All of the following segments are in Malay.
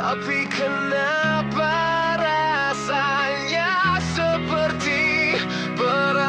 Tapi kenapa rasanya seperti perang?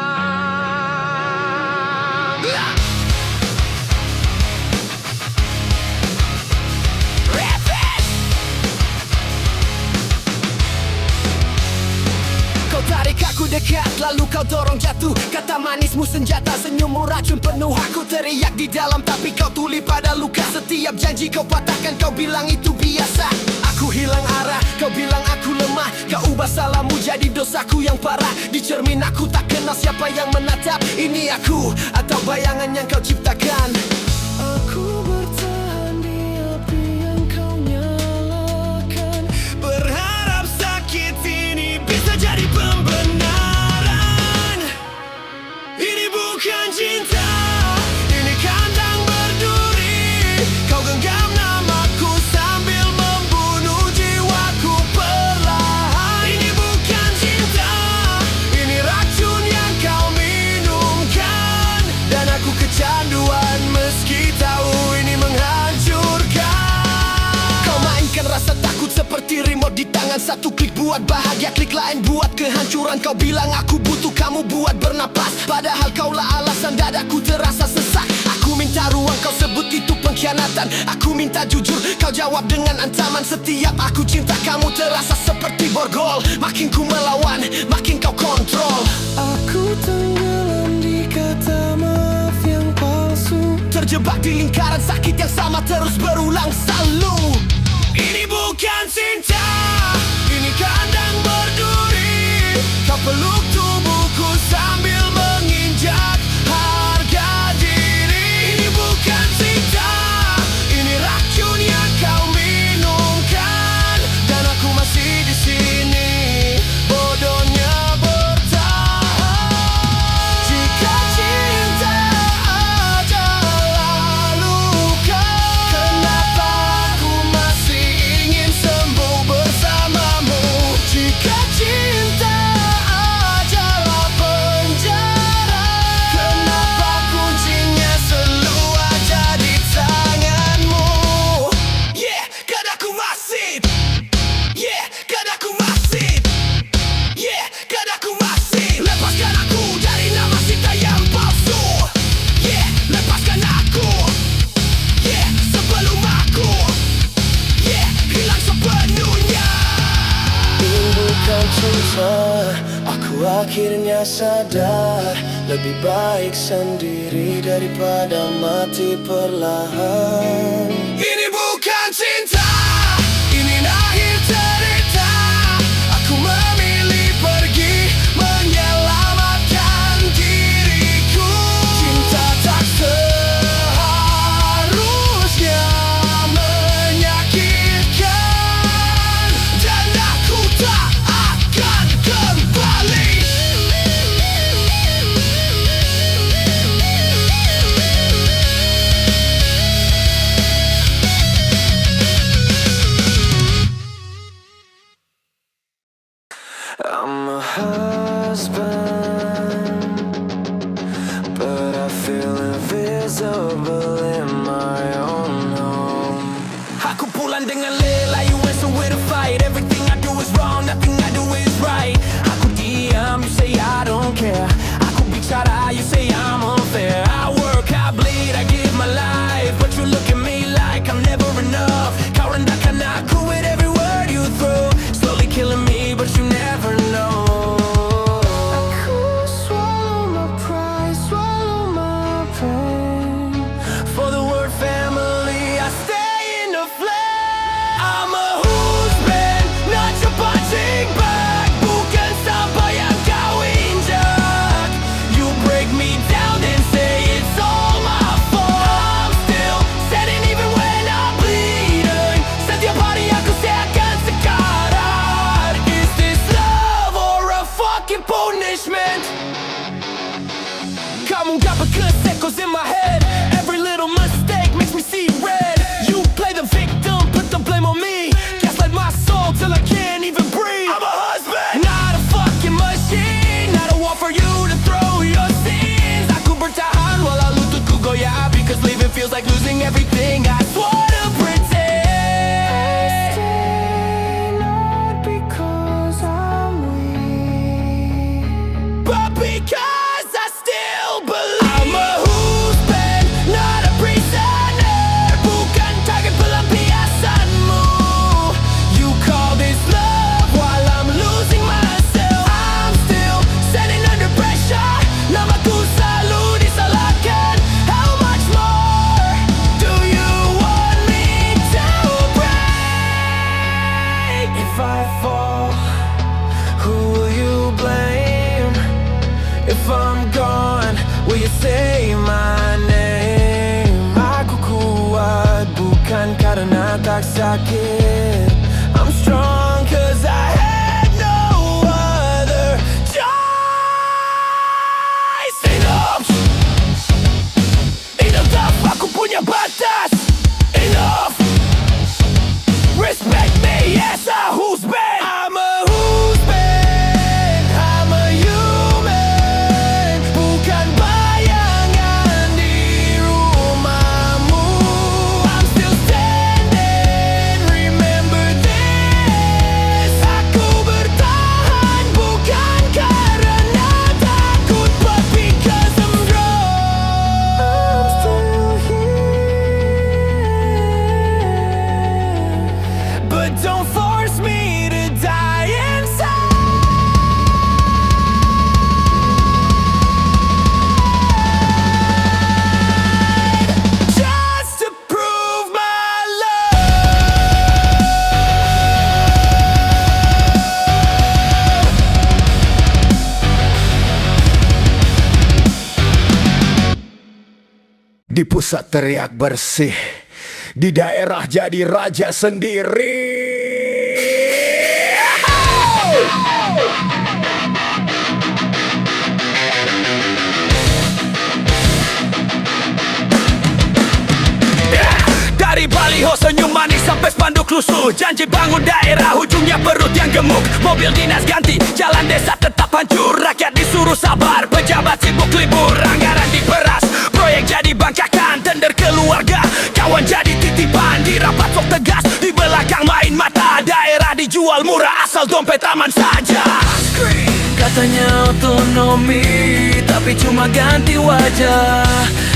Kau tarik aku dekat, lalu kau dorong jatuh. Kata manismu senjata, senyummu racun penuh. Aku teriak di dalam, tapi kau tuli pada luka. Setiap janji kau patahkan, kau bilang itu biasa. Aku hilang arah, kau bilang aku lemah. Kau ubah salahmu jadi dosaku yang parah. Di cermin aku tak kenal siapa yang menatap. Ini aku atau bayangan yang kau ciptakan. Aku bertahan di api yang kau nyalakan, berharap sakit ini bisa jadi pembenaran. Ini bukan cinta, ini kandang berduri. Kau genggam namaku sambil membunuh jiwaku perlahan. Ini bukan cinta, ini racun yang kau minumkan. Dan aku kecanduan meski tahu ini menghancurkan. Kau mainkan rasa takut seperti remote di tangan. Satu klik buat bahagia, klik lain buat kehancuran. Kau bilang aku butuh kamu buat bernapas, padahal kaulah alasan dadaku terasa sesak. Aku minta ruang, kau sebut itu pengkhianatan. Aku minta jujur, kau jawab dengan ancaman. Setiap aku cinta kamu terasa seperti borgol. Makin ku melawan, makin kau kontrol. Aku tenggelam di kata maaf yang palsu, terjebak di lingkaran sakit yang sama terus berulang selalu. Ini bukan cinta, ini kandang berduri. Kau peluk tubuhku sambil menginjak harga diri. Ini bukan cinta, ini racun yang kau minumkan. Dan aku masih di sini, bodohnya bertahan. Jika cinta adalah luka, kenapa aku masih ingin sembuh bersamamu? Jika cinta adalah penjara, kenapa kuncinya selalu ada di tanganmu? Yeah, kan aku masih. Yeah, kan aku masih. Yeah, kan aku masih. Lepaskan aku dari nama cinta yang palsu. Yeah, lepaskan aku. Yeah, sebelum aku hilang sepenuhnya. Ini bukan cinta, aku akhirnya sadar. Lebih baik sendiri daripada mati perlahan. Ini bukan cinta, ini akhir cerita. Aku memilih pergi menyelamatkan diriku. Cinta tak seharusnya menyakitkan, dan aku tak akan kembali. I'm a husband, but I feel invisible in my own home. Aku pulang dengan lelah, you went somewhere to fight. Everything I do is wrong, nothing I do is right. Aku diam, you say I don't care. Aku bicara, you say I'm unfair. I work, I bleed, I give my life, but you look at me like I'm never enough. Kau rendahkan aku with every word you throw, slowly killing me, but you never know. Aku swallow my pride, swallow my pain. For the word family, I stay in the flame. I'm a husband, not your punching bag. Bukan sampah yang kau injak. You break me down and say it's all my fault. I'm still standing even when I'm bleeding. Setiap hari aku seakan sekarat. Is this love or a fucking punishment? Kamu dapat kesekos in my head. Every little mistake makes me see red. You play the victim, put the blame on me. Gaslight my soul till I can't even breathe. I'm a husband, not a fucking machine. Not a wall for you to throw your sins. Aku bertahan walau lututku goyah, because leaving feels like losing everything I swore to pretend. I stay pernah tak sakit. I'm strong cause I had no other choice. Enough, enough, aku punya batas. Enough, respect me as a who's been. I'm a who's been, I'm a human, bukan bayangan di rumahmu. I'm still standing, remember this. Aku bertahan bukan karena takut, but because I'm strong. I'm still here, but don't force me to die inside. Just to prove my love. Di pusat teriak bersih, di daerah jadi raja sendiri. Dari baliho senyum manis sampai spanduk lusuh, janji bangun daerah, ujungnya perut yang gemuk. Mobil dinas ganti, jalan desa tetap hancur. Rakyat disuruh sabar, pejabat sibuk libur. Anggaran diperas, proyek jadi bangkakan. Tender keluarga, kawan jadi titipan. Di rapat sok tegas, di belakang main mata. Daerah dijual murah asal dompet aman saja. Katanya otonomi, tapi cuma ganti wajah.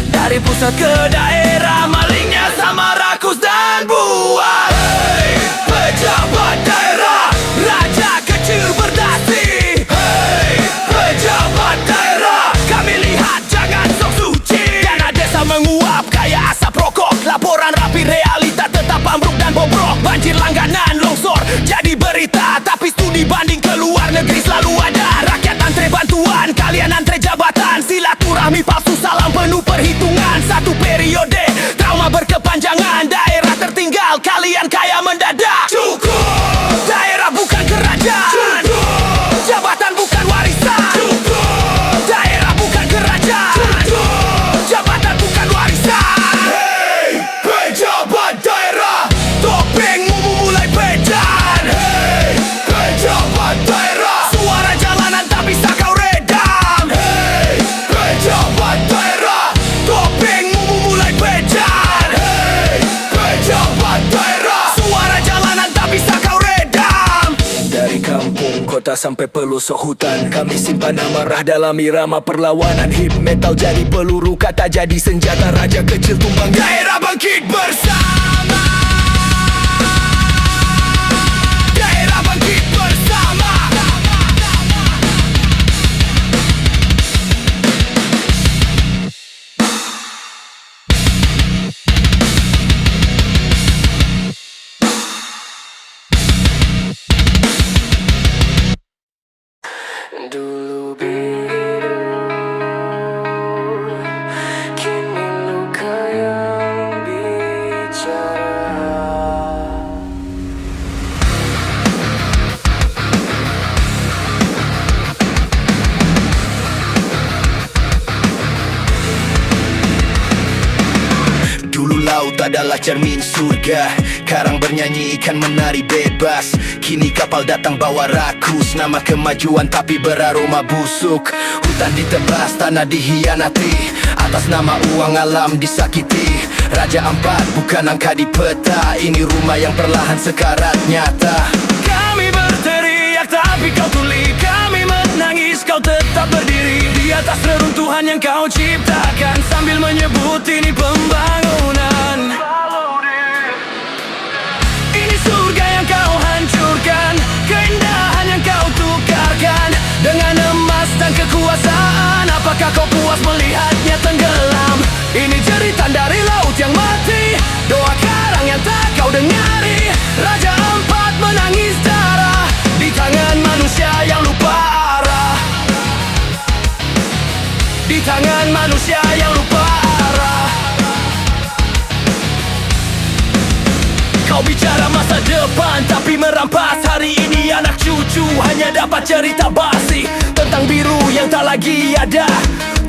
Dari pusat ke daerah, malingnya sama rakus dan buah. Hey, pejabat daerah, raja kecil berdasi. Hey, pejabat daerah, kami lihat jangan sok suci. Dana desa menguap kayak asap rokok. Laporan rapi, realita tetap ambruk dan bobrok. Banjir langganan, longsor jadi berita. Tapi studi banding ke luar negeri selalu ada. Rakyat antre bantuan, kalian antre jabatan. Silaturahmi palsu, salam penuh perhitungan. Satu periode, trauma berkepanjangan. Daerah tertinggal, kalian kaya mendadak. Cukup, daerah bukan kerajaan. Cukup, jabatan bukan warisan. Cukup, daerah bukan kerajaan. Cukup, jabatan bukan warisan. Hey, pejabat daerah, topengmu mulai bedan. Hey, pejabat daerah, suara jalanan tak bisa kau redam. Hey, pejabat daerah, topengmu mulai bedan. Hey, pejabat daerah, suara jalanan tak bisa kau redam. Dari kampung, kota sampai pelosok hutan, kami simpan amarah dalam irama perlawanan. Hip metal jadi peluru, kata jadi senjata. Raja kecil tumbang, daerah bangkit bersama. Daerah bangkit bersama. Dulu biru, kini luka yang bicara. Dulu laut adalah cermin surga, karang bernyanyi, ikan menari bebas. Kini kapal datang bawa rakus, nama kemajuan tapi beraroma busuk. Hutan ditebas, tanah dihianati, atas nama uang alam disakiti. Raja Ampat bukan angka di peta, ini rumah yang perlahan sekarat nyata. Kami berteriak tapi kau tuli, kami menangis kau tetap berdiri. Di atas reruntuhan yang kau ciptakan, sambil menyebut ini pembangunan. Ini surga yang kau hancurkan, keindahan yang kau tukarkan dengan emas dan kekuasaan. Apakah kau puas melihatnya tenggelam? Ini jeritan dari laut yang mati, doa karang yang tak kau dengari. Raja Ampat menangis darah di tangan manusia yang lupa arah. Di tangan manusia yang lupa arah. Kau lucu, hanya dapat cerita basi tentang biru yang tak lagi ada,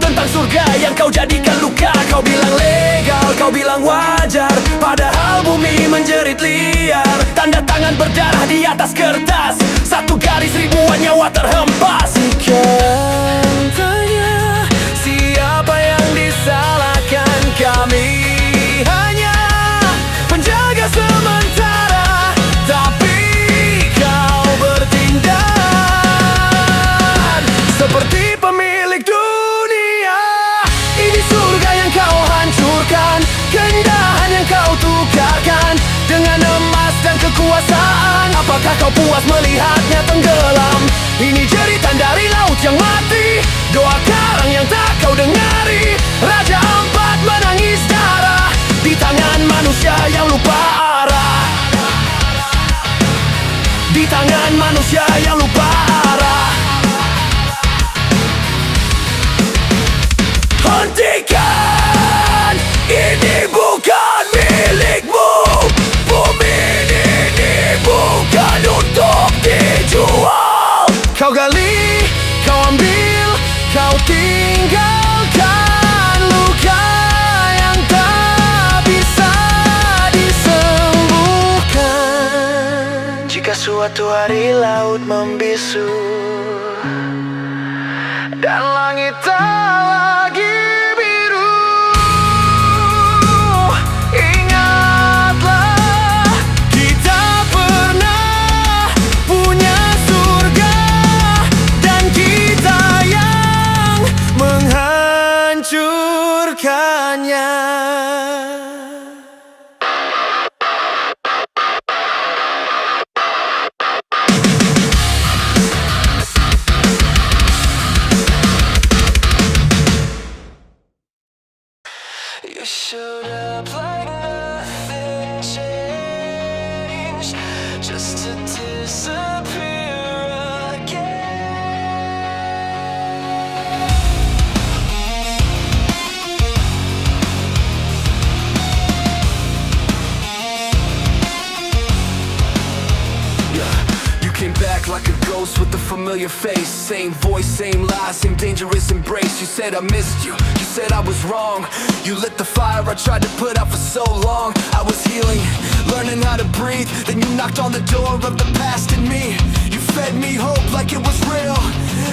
tentang surga yang kau jadikan luka. Kau bilang legal, kau bilang wajar, padahal bumi menjerit liar. Tanda tangan berdarah di atas kertas, satu garis ribuan nyawa terhempas. Sekian tanya, siapa yang disalahkan? Kami hanya penjaga sementara, tapi kau bertindak seperti pemilik dunia. Ini surga yang kau hancurkan, keindahan yang kau tukarkan dengan emas dan kekuasaan. Apakah kau puas melihatnya tenggelam? Ini jeritan dari laut yang mati, doa karang yang tak kau dengari. Raja Ampat menangis darah di tangan manusia yang lupa arah, di tangan manusia yang lupa arah. Hentikan, ini bukan milikmu. Bumi ini bukan untuk dijual. Kau gali, kau ambil, kau tinggalkan luka yang tak bisa disembuhkan. Jika suatu hari laut membisu dan langit tak lagi biru, ingatlah kita pernah punya surga, dan kita yang menghancurkannya. You showed up like nothing changed, just to disappear again. You came back like a ghost with a familiar face. Same voice, same lies, same dangerous embrace. You said I missed you, you said I was wrong. You lit the fire I tried to put out for so long. I was healing, learning how to breathe. Then you knocked on the door of the past in me. You fed me hope like it was real.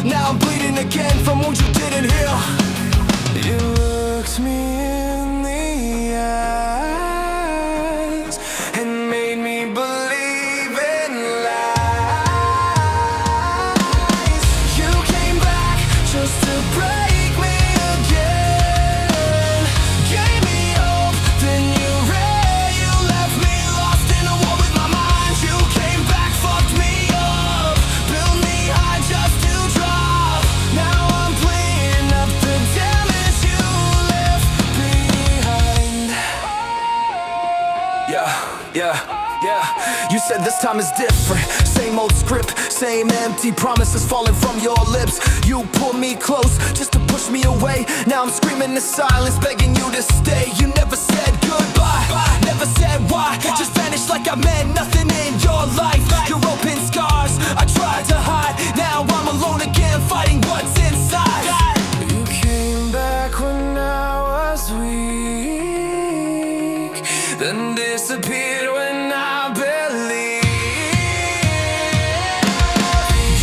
Now I'm bleeding again from wounds you didn't heal. You looked me in the eyes and made me believe in lies. You came back just to break me again. Gave me hope, then you ran. You left me lost in a war with my mind. You came back, fucked me up, built me high just to drop. Now I'm cleaning up the damage you left behind. Yeah. You said this time is different. Same old script, same empty promises falling from your lips. You pulled me close just to push me away. Now I'm screaming in silence, begging you to stay. You never said goodbye, never said why. Just vanished like I meant nothing in your life. Your open scars, I tried to hide. Now I'm alone again, fighting what's inside. You came back when I was weak, then disappeared when I believed.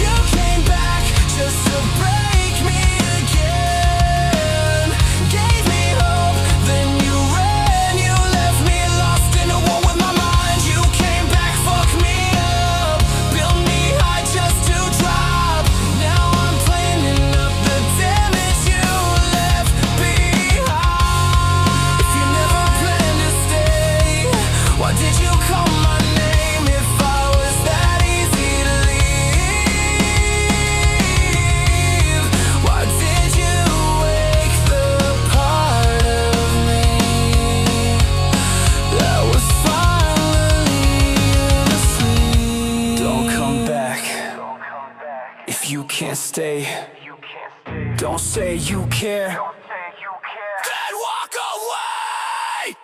You came back just to break me again. Gave me hope, then you ran. You left me lost in a war with my mind. You came back, fucked me up, built me high just to drop. Now I'm cleaning up the damage you left behind. If you never planned to stay, why did you call my name if I was that easy to leave? Why did you wake the part of me that was finally asleep? Don't come back if you can't stay. Don't say you care, then walk away.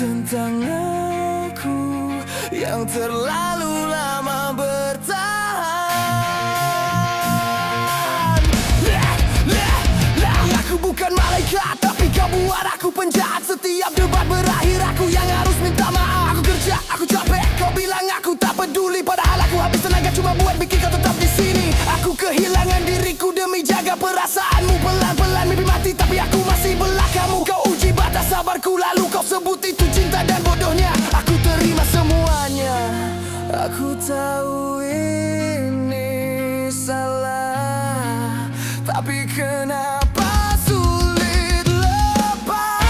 tentang aku yang terlalu lama bertahan. Aku bukan malaikat, tapi kau buat aku penjahat. Setiap debat berakhir aku yang harus minta maaf. Aku kerja, aku capek, kau bilang aku tak peduli. Padahal aku habis tenaga cuma buat bikin kau tetap di sini. Aku kehilangan diriku demi jaga perasaanmu. Pelan-pelan mimpi mati tapi aku masih belah kamu. Kau uji batas sabarku lalu kau sebut itu cinta, dan bodohnya aku terima semuanya. Aku tahu ini salah, tapi kenapa sulit lepas?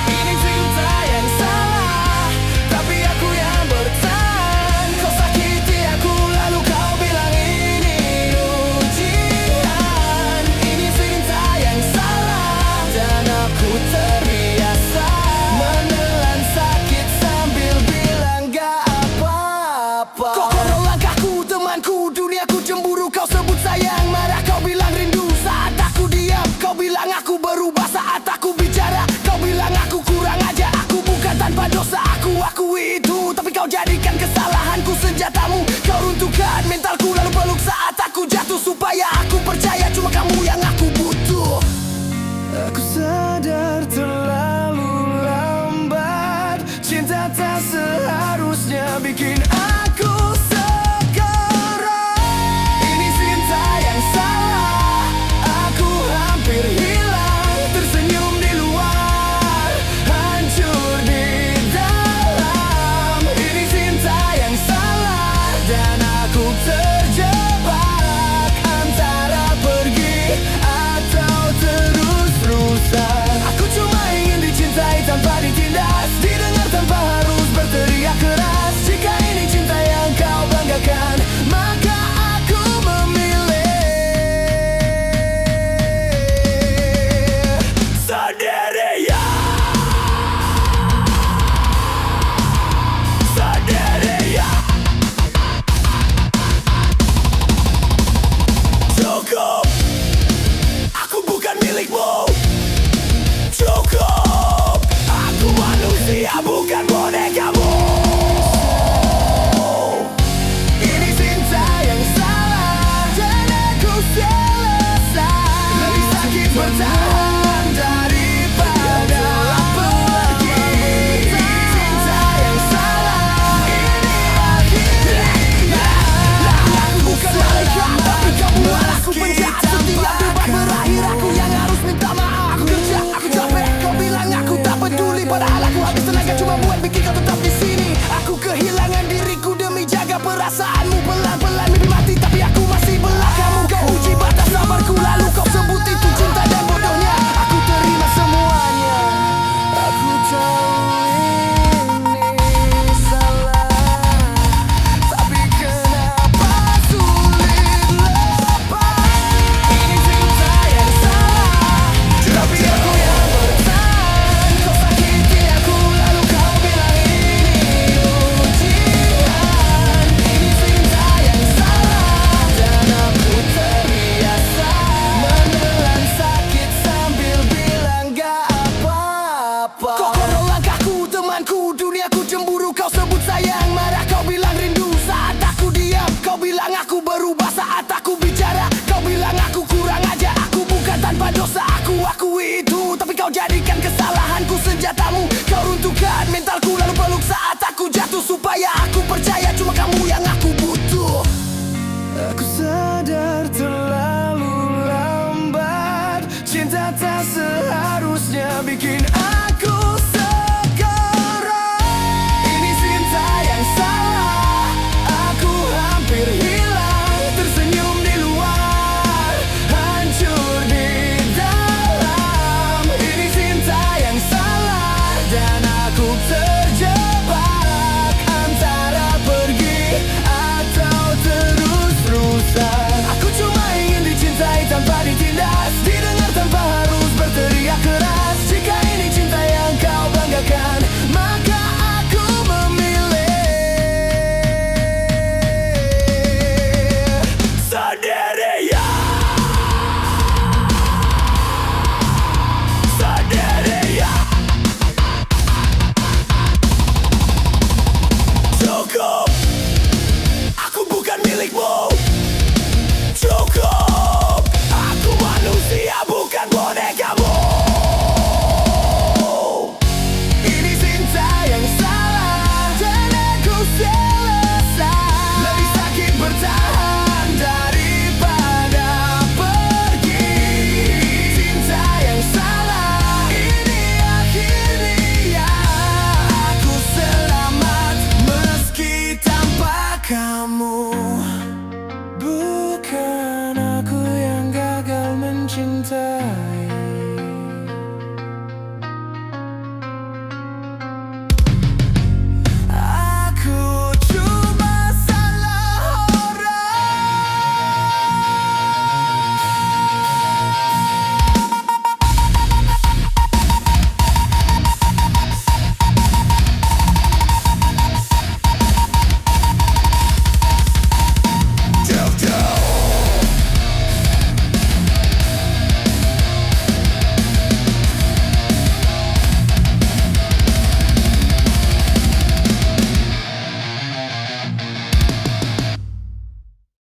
Ini cinta yang salah, tapi aku yang bertahan. Kau sakiti aku lalu kau bilang ini ujian. Ini cinta yang salah, dan aku terbiasa menelan sakit sambil bilang gak apa-apa. Kau korong langkahku, temanku, duniaku cemburu. Kau sebut sayang, marah, kau bilang rindu. Saat aku diam, kau bilang aku berubah. Saat aku bicara, kau bilang aku kurang ajar. Aku bukan tanpa dosa, aku akui itu. Tapi kau jadikan kesalahanku senjatamu. Kau runtuhkan mentalku lalu peluk saat aku jatuh. Supaya aku percaya cuma kamu yang aku butuh. Aku sadar terlalu lambat. Cinta tak seharusnya bikin aku sekarang. Ini cinta yang salah, aku hampir hilang. Tersenyum di luar, hancur di dalam. Ini cinta yang salah, dan aku terjebak antara pergi atau terus-terusan. Aku cuma ingin dicintai tanpa ditindas, didengar tanpa harus berteriak keras. Jika ini cinta yang kau banggakan, maka aku memilih sendirian. Sendirian. Cukup, aku bukan milikmu. Cukup, aku manusia bukan bonekamu. Ini cinta yang salah, dan aku selesai. Lebih sakit bertahan daripada pergi. Cinta yang salah, ini akhirnya. Aku bukan malaikat, tapi kau buat aku penjahat. Setiap debat berakhir aku yang harus minta maaf. Aku kerja, aku capek, kau bilang aku tak peduli. Padahal aku habis tenaga cuma buat bikin kau tetap di sini. Aku kehilangan diriku demi jaga perasaanmu. Pelan-pelan mimpi mati tapi aku masih belah kamu. Kau uji batas sabarku lalu kau sebut itu cinta, dan bodohnya aku terima semuanya. Aku tahu ini salah, tapi kenapa sulit lepas? Ini cinta yang salah, tapi aku yang bertahan. Kau sakiti aku lalu kau bilang ini ujian. Ini cinta yang salah, dan aku terbiasa menelan sakit sambil bilang gak apa-apa. Kau korong langkahku, temanku, duniaku cemburu. Kau sebut sayang, marah, kau bilang rindu. Saat aku diam, kau bilang aku berubah. Saat aku bicara, kau bilang aku kurang ajar. Aku bukan tanpa dosa, aku akui itu. Tapi kau jadikan kesalahanku senjatamu. Kau runtuhkan mentalku lalu peluk saat aku jatuh. Supaya aku percaya cuma kamu yang aku butuh. Aku sadar terlalu lambat. Cinta tak seharusnya bikin